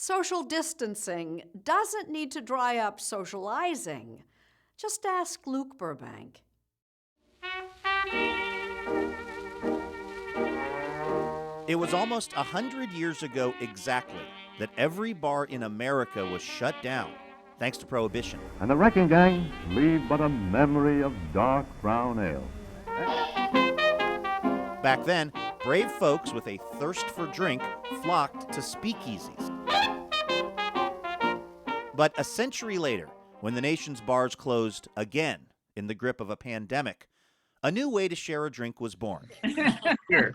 Social distancing doesn't need to dry up socializing. Just ask Luke Burbank. It was almost 100 years ago exactly that every bar in America was shut down, thanks to Prohibition. And the wrecking gang leave but a memory of dark brown ale. Back then, brave folks with a thirst for drink flocked to speakeasies. But a century later, when the nation's bars closed again in the grip of a pandemic, a new way to share a drink was born. Cheers.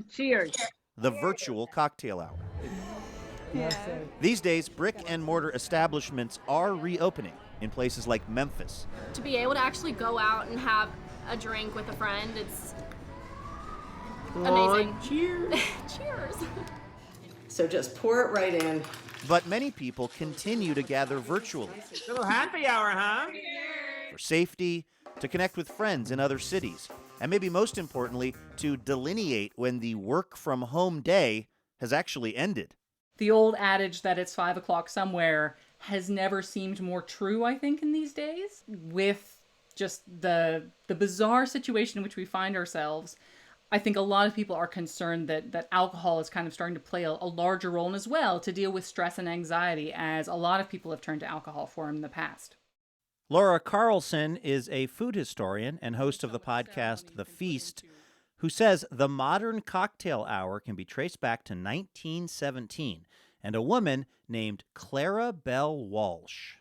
Cheers. The virtual cocktail hour. Yeah. These days, brick and mortar establishments are reopening in places like Memphis. To be able to actually go out and have a drink with a friend, it's amazing. Cheers. Cheers. So just pour it right in. But many people continue to gather virtually. Little happy hour, huh? For safety, to connect with friends in other cities, and maybe most importantly, to delineate when the work-from-home day has actually ended. The old adage that it's 5 o'clock somewhere has never seemed more true, I think, in these days. With just the bizarre situation in which we find ourselves, I think a lot of people are concerned that alcohol is kind of starting to play a larger role as well to deal with stress and anxiety, as a lot of people have turned to alcohol for in the past. Laura Carlson is a food historian and host of the podcast The Feast, who says the modern cocktail hour can be traced back to 1917 and a woman named Clara Bell Walsh.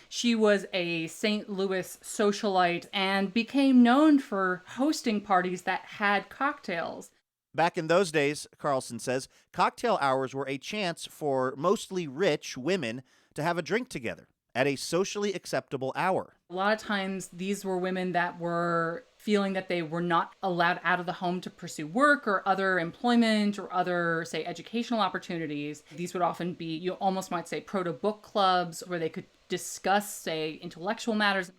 She was a St. Louis socialite and became known for hosting parties that had cocktails. Back in those days, Carlson says, cocktail hours were a chance for mostly rich women to have a drink together at a socially acceptable hour. A lot of times these were women that were feeling that they were not allowed out of the home to pursue work or other employment or other, say, educational opportunities. These would often be, you almost might say, proto-book clubs where they could discuss, say, intellectual matters.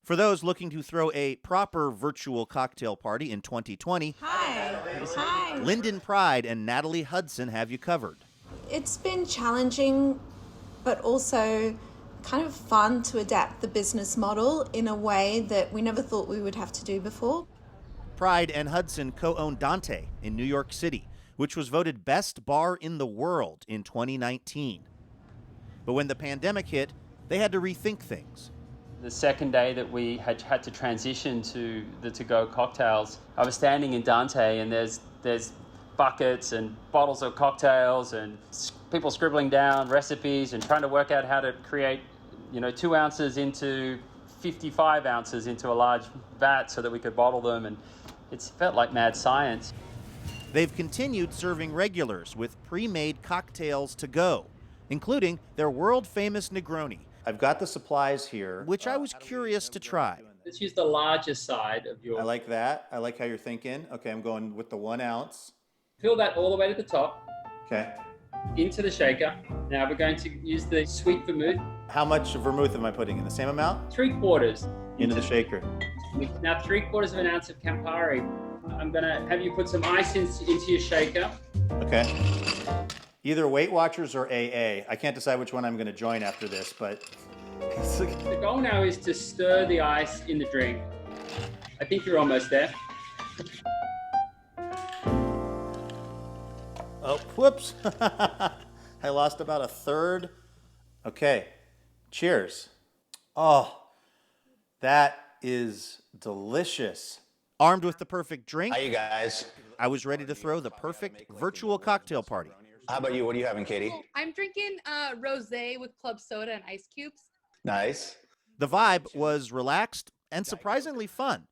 For those looking to throw a proper virtual cocktail party in 2020, Hi. Lyndon Pride and Natalie Hudson have you covered. It's been challenging, but also kind of fun to adapt the business model in a way that we never thought we would have to do before. Pride and Hudson co-own Dante in New York City, which was voted best bar in the world in 2019. But when the pandemic hit, they had to rethink things. The second day that we had to transition to the to-go cocktails, I was standing in Dante and there's buckets and bottles of cocktails and people scribbling down recipes and trying to work out how to create, 2 ounces into 55 ounces into a large vat so that we could bottle them, and it's felt like mad science. They've continued serving regulars with pre-made cocktails to go, including their world-famous Negroni. I've got the supplies here, which I was curious to try. Let's use the larger side of your... I like that. I like how you're thinking. Okay, I'm going with the 1 ounce. Fill that all the way to the top. Okay. Into the shaker. Now we're going to use the sweet vermouth. How much vermouth am I putting in? The same amount? 3/4 into the shaker. Now 3/4 of an ounce of Campari. I'm gonna have you put some ice into your shaker. Okay. Either Weight Watchers or AA. I can't decide which one I'm gonna join after this, but... The goal now is to stir the ice in the drink. I think you're almost there. Oh, whoops. I lost about a third. Okay, cheers. Oh, that is delicious. Armed with the perfect drink, Hi, you guys. I was ready to throw the perfect virtual cocktail party. How about you? What are you having, Katie? I'm drinking rosé with club soda and ice cubes. Nice. The vibe was relaxed and surprisingly fun,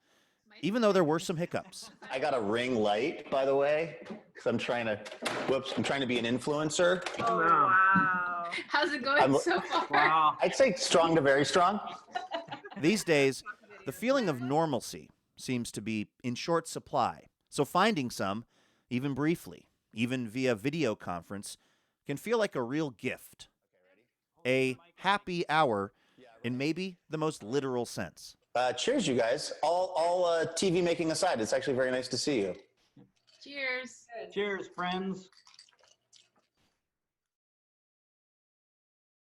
even though there were some hiccups. I got a ring light, by the way, because I'm trying to be an influencer. Oh, wow. How's it going so far? Wow. I'd say strong to very strong. These days, the feeling of normalcy seems to be in short supply. So finding some, even briefly, even via video conference, can feel like a real gift. A happy hour in maybe the most literal sense. Cheers, you guys. All TV making aside, it's actually very nice to see you. Cheers. Cheers, friends.